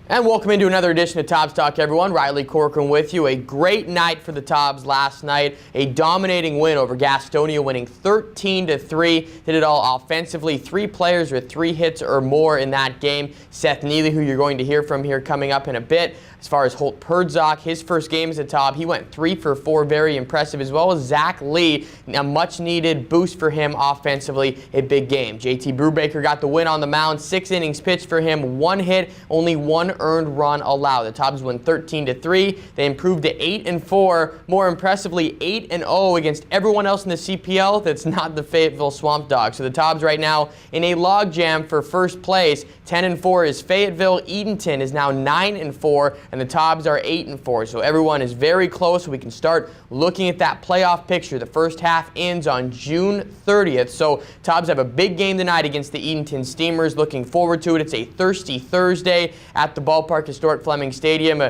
And welcome into another edition of Tobs Talk, everyone. Riley Corcoran with you. A great night for the Tobs last night. A dominating win over Gastonia, winning 13-3. Did it all offensively. 3 players with 3 hits or more in that game. Seth Neely, who you're going to hear from here coming up in a bit. As far as Holt Perdzak, his first game as a Tob, he went 3 for 4, very impressive, as well as Zach Lee, a much-needed boost for him offensively, a big game. JT Brubaker got the win on the mound, 6 innings pitched for him, 1 hit, only 1 earned run allowed. The Tobs win 13-3. They improved to 8-4. More impressively, 8-0 against everyone else in the CPL that's not the Fayetteville Swamp Dogs. So the Tobs right now in a logjam for first place. 10-4 is Fayetteville. Edenton is now 9-4, and the Tobs are 8-4. So everyone is very close. So we can start looking at that playoff picture. The first half ends on June 30th. So Tobs have a big game tonight against the Edenton Steamers. Looking forward to it. It's a thirsty Thursday at the ballpark, historic Fleming Stadium.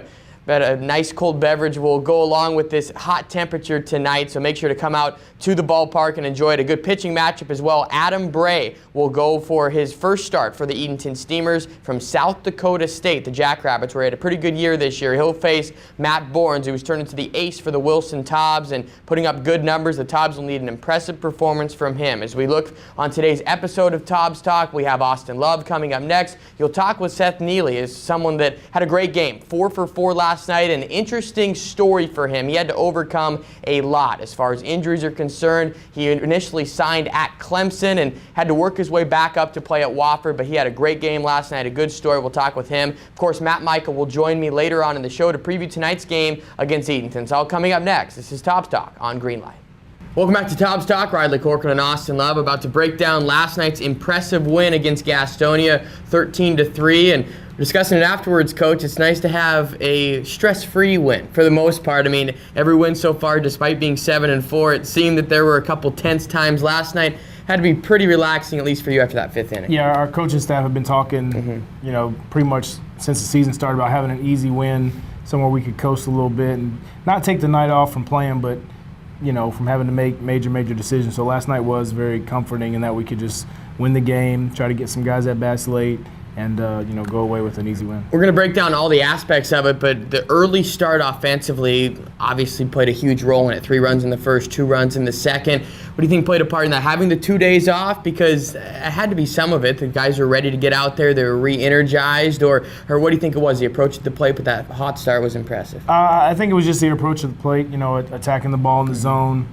But a nice cold beverage will go along with this hot temperature tonight, so make sure to come out to the ballpark and enjoy it. A good pitching matchup as well. Adam Bray will go for his first start for the Edenton Steamers from South Dakota State. The Jackrabbits were at a pretty good year this year. He'll face Matt Borns, who was turned into the ace for the Wilson Tobs and putting up good numbers. The Tobs will need an impressive performance from him. As we look on today's episode of Tobs Talk, we have Austin Love coming up next. You'll talk with Seth Neely, as someone that had a great game. 4 for 4 last night. An interesting story for him. He had to overcome a lot as far as injuries are concerned. He initially signed at Clemson and had to work his way back up to play at Wofford, but he had a great game last night, a good story. We'll talk with him. Of course, Matt Michael will join me later on in the show to preview tonight's game against Edenton. It's all coming up next. This is Tobs Talk on Greenlight. Welcome back to Tobs Talk. Riley Corcoran and Austin Love about to break down last night's impressive win against Gastonia, 13-3. And we're discussing it afterwards, Coach. It's nice to have a stress-free win for the most part. I mean, every win so far, despite being 7-4, it seemed that there were a couple tense times last night. Had to be pretty relaxing, at least for you, after that 5th inning. Yeah, our coaching staff have been talking, pretty much since the season started about having an easy win, somewhere we could coast a little bit and not take the night off from playing, but from having to make major decisions. So last night was very comforting in that we could just win the game, try to get some guys at bats late, and go away with an easy win. We're going to break down all the aspects of it, but the early start offensively obviously played a huge role in it. 3 runs in the first, 2 runs in the second. What do you think played a part in that? Having the 2 days off, because it had to be some of it. The guys were ready to get out there. They were re-energized, or what do you think it was? The approach at the plate, but that hot start was impressive. I think it was just the approach at the plate, attacking the ball in the zone,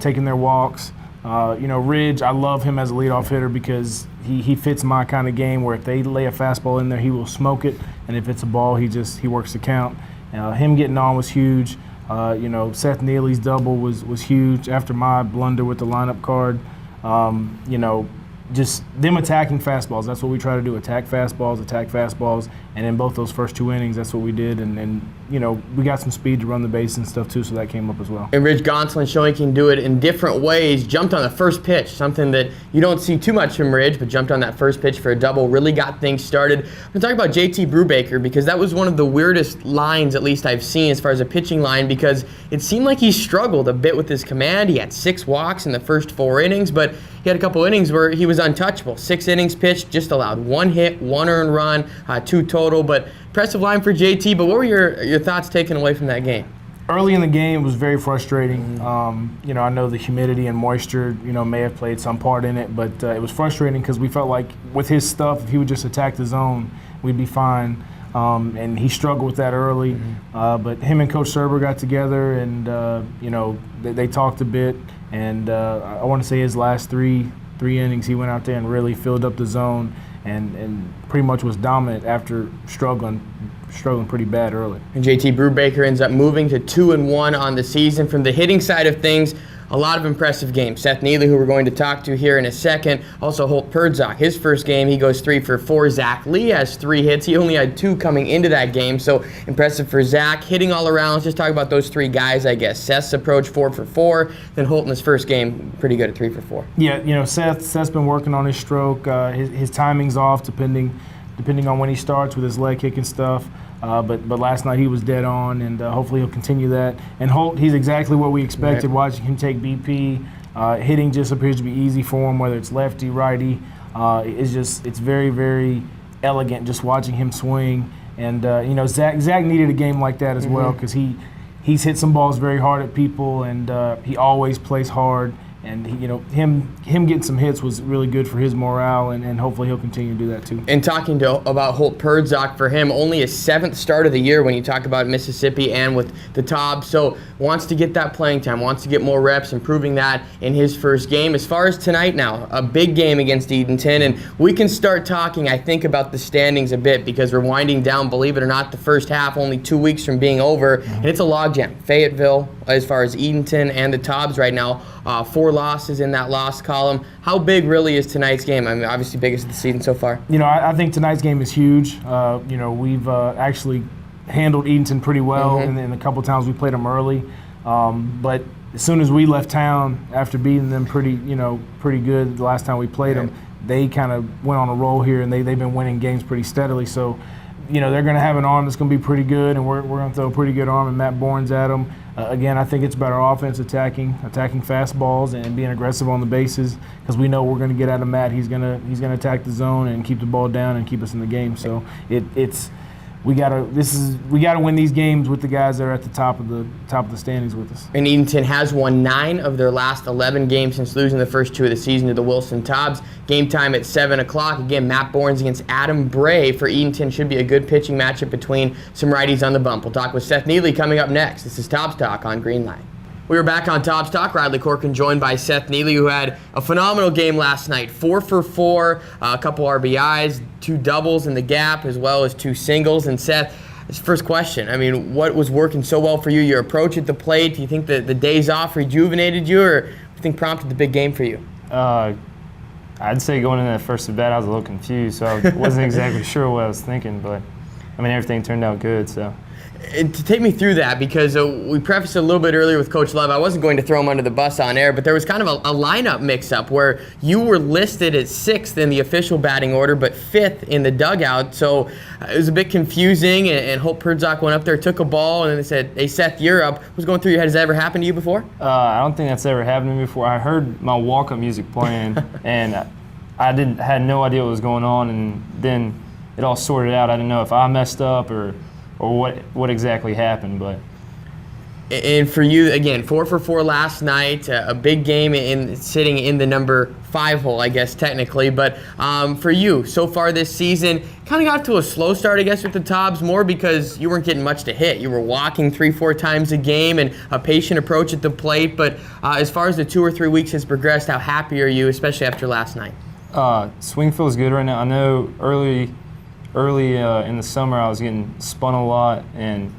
taking their walks. Ridge, I love him as a leadoff hitter because he fits my kind of game where if they lay a fastball in there, he will smoke it, and if it's a ball, he works the count. Him getting on was huge. Seth Neely's double was huge after my blunder with the lineup card. Just them attacking fastballs. That's what we try to do, attack fastballs. And in both those first 2 innings, that's what we did. And we got some speed to run the base and stuff too, so that came up as well. And Ridge Gonsolin showing he can do it in different ways. Jumped on the first pitch, something that you don't see too much from Ridge, but jumped on that first pitch for a double, really got things started. I'm going to talk about JT Brubaker because that was one of the weirdest lines, at least I've seen, as far as a pitching line, because it seemed like he struggled a bit with his command. He had 6 walks in the first 4 innings, but he had a couple innings where he was untouchable. 6 innings pitched, just allowed 1 hit, 1 earned run, 2 total. But impressive line for JT. But what were your thoughts taken away from that game? Early in the game, it was very frustrating. I know the humidity and moisture, may have played some part in it, but it was frustrating because we felt like with his stuff, if he would just attack the zone, we'd be fine. And he struggled with that early. But him and Coach Serber got together, and they talked a bit. And I want to say his last three innings, he went out there and really filled up the zone and pretty much was dominant after struggling pretty bad early. And JT Brubaker ends up moving to 2-1 on the season. From the hitting side of things, a lot of impressive games. Seth Neely, who we're going to talk to here in a second. Also Holt Perdzak, his first game, he goes 3 for 4. Zach Lee has 3 hits. He only had 2 coming into that game, so impressive for Zach. Hitting all around. Let's just talk about those 3 guys, I guess. Seth's approach, 4 for 4. Then Holt in his first game, pretty good at 3 for 4. Yeah, Seth's been working on his stroke. His timing's off depending on when he starts with his leg kick and stuff. But last night he was dead on, and hopefully he'll continue that. And Holt, he's exactly what we expected, right. Watching him take BP. Hitting just appears to be easy for him, whether it's lefty, righty. It's very, very elegant just watching him swing. And Zach needed a game like that as well, because he's hit some balls very hard at people, and he always plays hard. And him getting some hits was really good for his morale, and hopefully he'll continue to do that too. And talking about Holt Perdzak, for him, only his 7th start of the year when you talk about Mississippi and with the Tobs. So wants to get that playing time, wants to get more reps, improving that in his first game. As far as tonight now, a big game against Edenton, and we can start talking, I think, about the standings a bit, because we're winding down, believe it or not, the first half, only 2 weeks from being over, and it's a logjam. Fayetteville, as far as Edenton and the Tobs right now, 4 losses in that loss column. How big really is tonight's game? I mean, obviously biggest of the season so far. I think tonight's game is huge. We've actually handled Edenton pretty well in a couple times we played them early. But as soon as we left town, after beating them pretty good the last time we played them, they kind of went on a roll here, and they've been winning games pretty steadily. So, they're going to have an arm that's going to be pretty good, and we're going to throw a pretty good arm and Matt Bourne's at them. Again, I think it's about our offense attacking fastballs and being aggressive on the bases, because we know we're going to get out of Matt. He's going to attack the zone and keep the ball down and keep us in the game. So we got to win these games with the guys that are at the top of the standings with us. And Edenton has won 9 of their last 11 games since losing the first 2 of the season to the Wilson Tobs. Game time at 7 o'clock. Again, Matt Bourne's against Adam Bray for Edenton. Should be a good pitching matchup between some righties on the bump. We'll talk with Seth Neely coming up next. This is Tobs Talk on Greenlight. We were back on Tobs Talk. Riley Corcoran joined by Seth Neely, who had a phenomenal game last night. 4 for 4, a couple RBIs, 2 doubles in the gap, as well as 2 singles. And Seth, this first question, I mean, what was working so well for you? Your approach at the plate, do you think that the days off rejuvenated you, or do you think prompted the big game for you? I'd say going into that first at bat, I was a little confused, so I wasn't exactly sure what I was thinking, but I mean, everything turned out good, so. And to take me through that, because we prefaced it a little bit earlier with Coach Love, I wasn't going to throw him under the bus on air, but there was kind of a lineup mix-up where you were listed as 6th in the official batting order, but 5th in the dugout. So it was a bit confusing, and Holt Perdzak went up there, took a ball, and then they said, "Hey, Seth, you're up." What was going through your head? Has that ever happened to you before? I don't think that's ever happened to me before. I heard my walk-up music playing, and I had no idea what was going on, and then it all sorted out. I didn't know if I messed up or what exactly happened, but. And for you, again, 4 for 4 last night, a big game sitting in the number 5 hole, I guess, technically. But for you, so far this season, kind of got to a slow start, I guess, with the Tobs, more because you weren't getting much to hit. You were walking 3-4 times a game and a patient approach at the plate. But as far as the 2 or 3 weeks has progressed, how happy are you, especially after last night? Swing feels good right now. I know early in the summer I was getting spun a lot and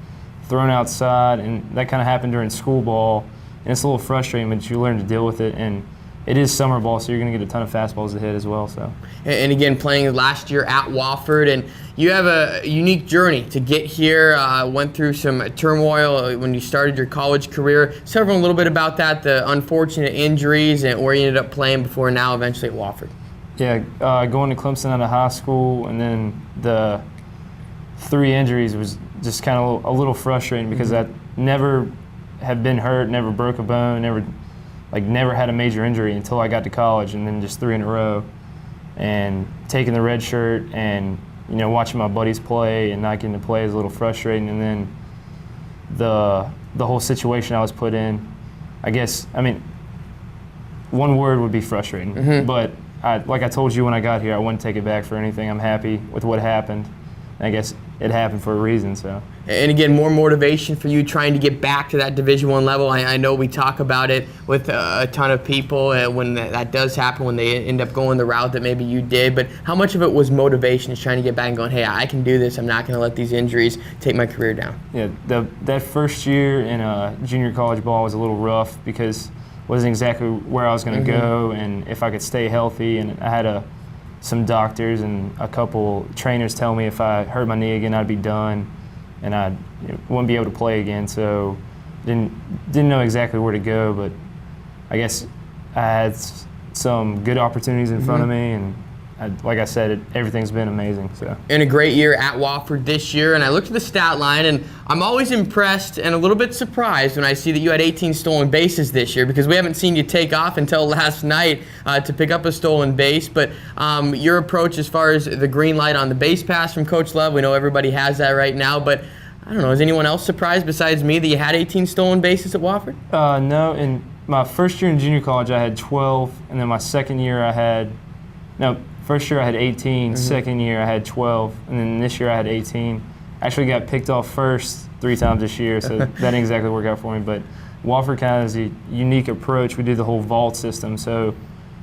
thrown outside, and that kind of happened during school ball, and it's a little frustrating, but you learn to deal with it, and it is summer ball, so you're going to get a ton of fastballs to hit as well. So. And again, playing last year at Wofford, and you have a unique journey to get here. Went through some turmoil when you started your college career. Tell everyone a little bit about that, the unfortunate injuries, and where you ended up playing before now eventually at Wofford. Yeah, going to Clemson out of high school, and then the 3 injuries was just kind of a little frustrating, because I never had been hurt, never broke a bone, never had a major injury until I got to college, and then just 3 in a row. And taking the red shirt and watching my buddies play and not getting to play is a little frustrating. And then the whole situation I was put in, I guess, I mean, one word would be frustrating, but like I told you when I got here, I wouldn't take it back for anything. I'm happy with what happened. I guess it happened for a reason. So. And again, more motivation for you trying to get back to that Division I level. I know we talk about it with a ton of people when that does happen, when they end up going the route that maybe you did. But how much of it was motivation, is trying to get back and going, hey, I can do this. I'm not going to let these injuries take my career down. Yeah, that first year in junior college ball was a little rough, because wasn't exactly where I was going to go, and if I could stay healthy. And I had some doctors and a couple trainers tell me if I hurt my knee again, I'd be done, and I wouldn't be able to play again. So didn't know exactly where to go, but I guess I had some good opportunities in front of me, and like I said, everything's been amazing. So. In a great year at Wofford this year, and I looked at the stat line, and I'm always impressed and a little bit surprised when I see that you had 18 stolen bases this year, because we haven't seen you take off until last night to pick up a stolen base. But your approach as far as the green light on the base pass from Coach Love, we know everybody has that right now, but I don't know, is anyone else surprised besides me that you had 18 stolen bases at Wofford? No, in my first year in junior college I had 12, and then my second year first year I had 18, second year I had 12, and then this year I had 18. Actually got picked off first 3 times this year, so that didn't exactly work out for me. But Wofford kind of has a unique approach. We do the whole vault system, so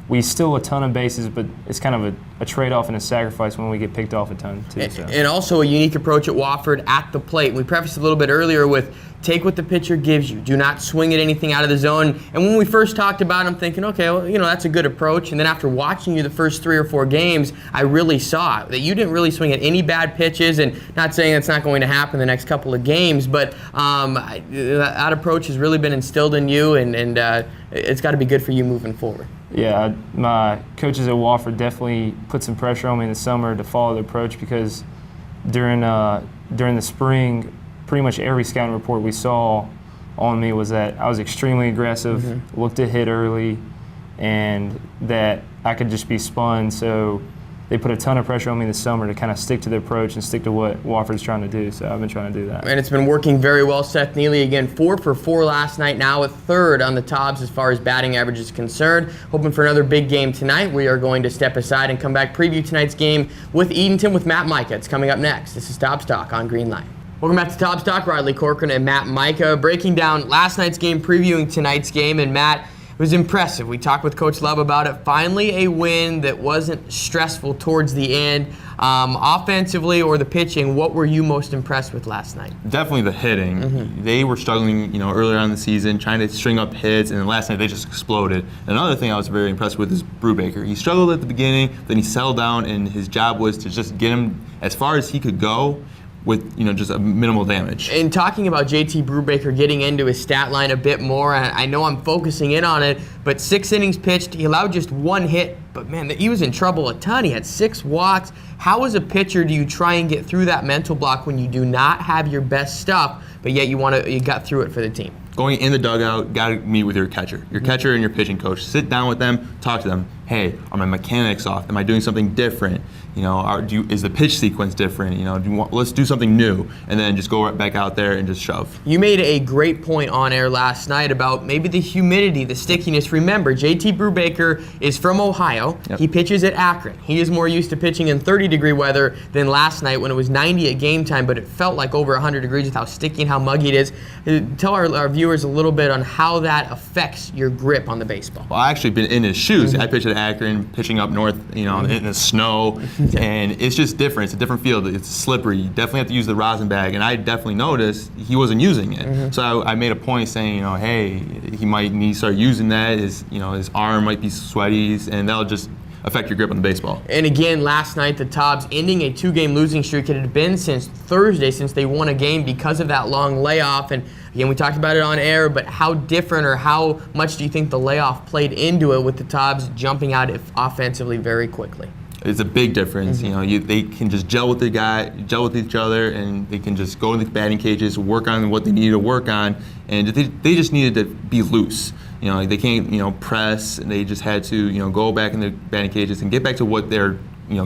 we steal a ton of bases, but it's kind of a trade-off and a sacrifice when we get picked off a ton, too. So. And also a unique approach at Wofford at the plate. We prefaced a little bit earlier with take what the pitcher gives you. Do not swing at anything out of the zone. And when we first talked about it, I'm thinking, okay, well, that's a good approach. And then after watching you the first 3 or 4 games, I really saw it, that you didn't really swing at any bad pitches, and not saying that's not going to happen the next couple of games, but that approach has really been instilled in you, and it's got to be good for you moving forward. Yeah, my coaches at Wofford definitely put some pressure on me in the summer to follow the approach, because during the spring, pretty much every scouting report we saw on me was that I was extremely aggressive, looked to hit early, and that I could just be spun. So they put a ton of pressure on me this summer to kind of stick to the approach and stick to what Wofford's trying to do. So I've been trying to do that. And it's been working very well. Seth Neely, again, 4 for 4 last night, now a third on the Tobs as far as batting average is concerned. Hoping for another big game tonight. We are going to step aside and come back, preview tonight's game with Edenton with Matt Micah. It's coming up next. This is Tobs Talk on Greenlight. Welcome back to Tobs Talk. Riley Corcoran and Matt Micah breaking down last night's game, previewing tonight's game. And Matt, it was impressive. We talked with Coach Love about it. Finally a win that wasn't stressful towards the end. Offensively or the pitching, what were you most impressed with last night? Definitely the hitting. They were struggling, earlier on in the season, trying to string up hits, and then last night they just exploded. Another thing I was very impressed with is Brubaker. He struggled at the beginning, then he settled down, and his job was to just get him as far as he could go with just a minimal damage. And talking about JT Brubaker getting into his stat line a bit more, I know I'm focusing in on it, but 6 innings pitched, he allowed just 1 hit, but man, he was in trouble a ton. He had 6 walks. How as a pitcher do you try and get through that mental block when you do not have your best stuff, but yet you got through it for the team? Going in the dugout, got to meet with your catcher and your pitching coach. Sit down with them, talk to them. Hey, are my mechanics off? Am I doing something different? Is the pitch sequence different? Let's do something new, and then just go right back out there and just shove. You made a great point on air last night about maybe the humidity, the stickiness. Remember, JT Brubaker is from Ohio. Yep. He pitches at Akron. He is more used to pitching in 30-degree weather than last night when it was 90 at game time, but it felt like over 100 degrees with how sticky and how muggy it is. Tell our viewers a little bit on how that affects your grip on the baseball. Well, I actually been in his shoes. I pitched at Akron, pitching up north, in the snow, and it's just different. It's a different field. It's slippery. You definitely have to use the rosin bag, and I definitely noticed he wasn't using it. So I made a point saying, hey, he might need to start using that. His arm might be sweaty, and that'll just affect your grip on the baseball. And again, last night, the Tobs ending a 2-game losing streak. It had been since Thursday since they won a game because of that long layoff. And again, we talked about it on air, but how different or how much do you think the layoff played into it with the Tobs jumping out offensively very quickly? It's a big difference. They can just gel with each other, and they can just go in the batting cages, work on what they need to work on, and they just needed to be loose. They can't, press, and they just had to, go back in the batting cages and get back to what they're,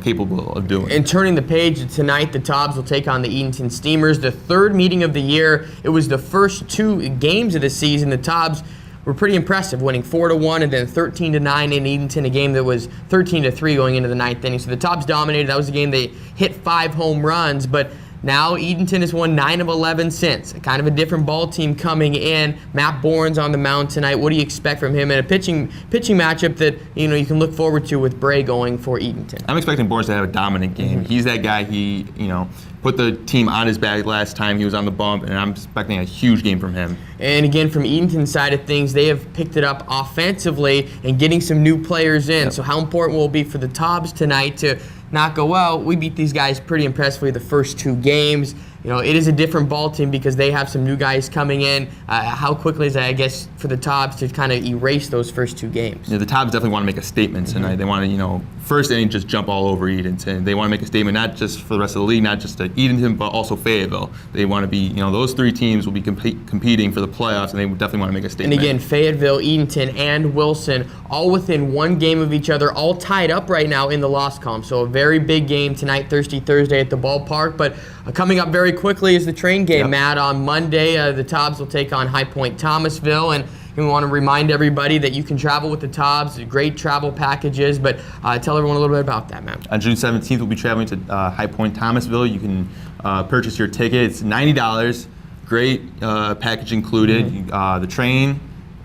capable of doing. And turning the page tonight, the Tobs will take on the Edenton Steamers, the 3rd meeting of the year. It was the first 2 games of the season. The Tobs were pretty impressive, winning 4-1 and then 13-9 in Edenton, a game that was 13-3 going into the 9th inning. So the Tobs dominated. That was a game they hit 5 home runs, but now Edenton has won 9 of 11 since. Kind of a different ball team coming in. Matt Bourne's on the mound tonight. What do you expect from him in a pitching matchup that you can look forward to with Bray going for Edenton? I'm expecting Bourne to have a dominant game. He's that guy. He put the team on his back last time he was on the bump, and I'm expecting a huge game from him. And again, from Edenton's side of things, they have picked it up offensively and getting some new players in. So how important will it be for the Tobs tonight to not go, well, we beat these guys pretty impressively the first 2 games. it is a different ball team because they have some new guys coming in. How quickly is that, I guess, for the Tobs to kind of erase those first 2 games? The Tobs definitely want to make a statement tonight. They want to, first inning just jump all over Edenton. They want to make a statement not just for the rest of the league, not just to Edenton, but also Fayetteville. They want to be, those 3 teams will be competing for the playoffs, and they definitely want to make a statement. And again, Fayetteville, Edenton, and Wilson all within 1 game of each other, all tied up right now in the loss column. So a very big game tonight, Thursday at the ballpark. But coming up very quickly is the train game, Matt. On Monday, the Tobs will take on High Point Thomasville, and we want to remind everybody that you can travel with the Tobs, great travel packages, but tell everyone a little bit about that, Matt. On June 17th, we'll be traveling to High Point Thomasville. You can purchase your ticket. It's $90, great package included, the train,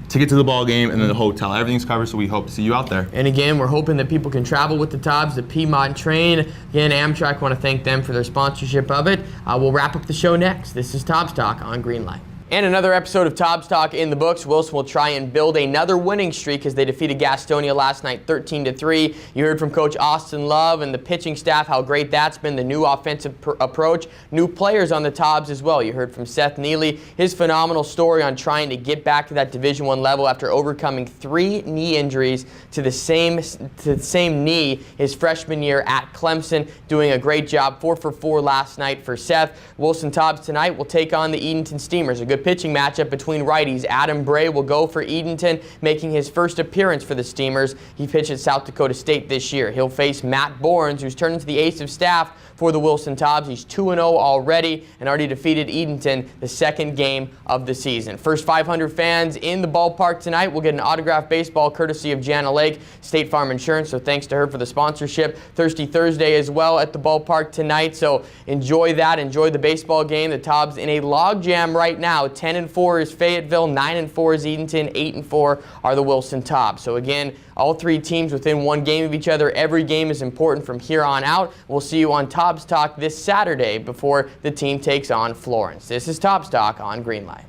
ticket to the ball game, and then the hotel. Everything's covered, so we hope to see you out there. And again, we're hoping that people can travel with the Tobs, the Piedmont train. Again, Amtrak, want to thank them for their sponsorship of it. We'll wrap up the show next. This is Tobs Talk on Greenlight. And another episode of Tobs Talk in the books. Wilson will try and build another winning streak as they defeated Gastonia last night 13-3. You heard from Coach Austin Love and the pitching staff how great that's been, the new offensive approach, new players on the Tobs as well. You heard from Seth Neely, his phenomenal story on trying to get back to that Division I level after overcoming 3 knee injuries to the same knee his freshman year at Clemson, doing a great job. 4 for 4 last night for Seth. Wilson Tobs tonight will take on the Edenton Steamers. A good pitching matchup between righties. Adam Bray will go for Edenton, making his first appearance for the Steamers. He pitched at South Dakota State this year. He'll face Matt Borns, who's turned into the ace of staff for the Wilson Tobs. He's 2-0 already and already defeated Edenton the 2nd game of the season. First 500 fans in the ballpark tonight will get an autographed baseball courtesy of Jana Lake, State Farm Insurance, so thanks to her for the sponsorship. Thirsty Thursday as well at the ballpark tonight, so enjoy that. Enjoy the baseball game. The Tobs in a logjam right now. 10-4 is Fayetteville, 9-4 is Edenton, 8-4 are the Wilson Tobs. So again, all 3 teams within 1 game of each other. Every game is important from here on out. We'll see you on Tobs Talk this Saturday before the team takes on Florence. This is Tobs Talk on Greenlight.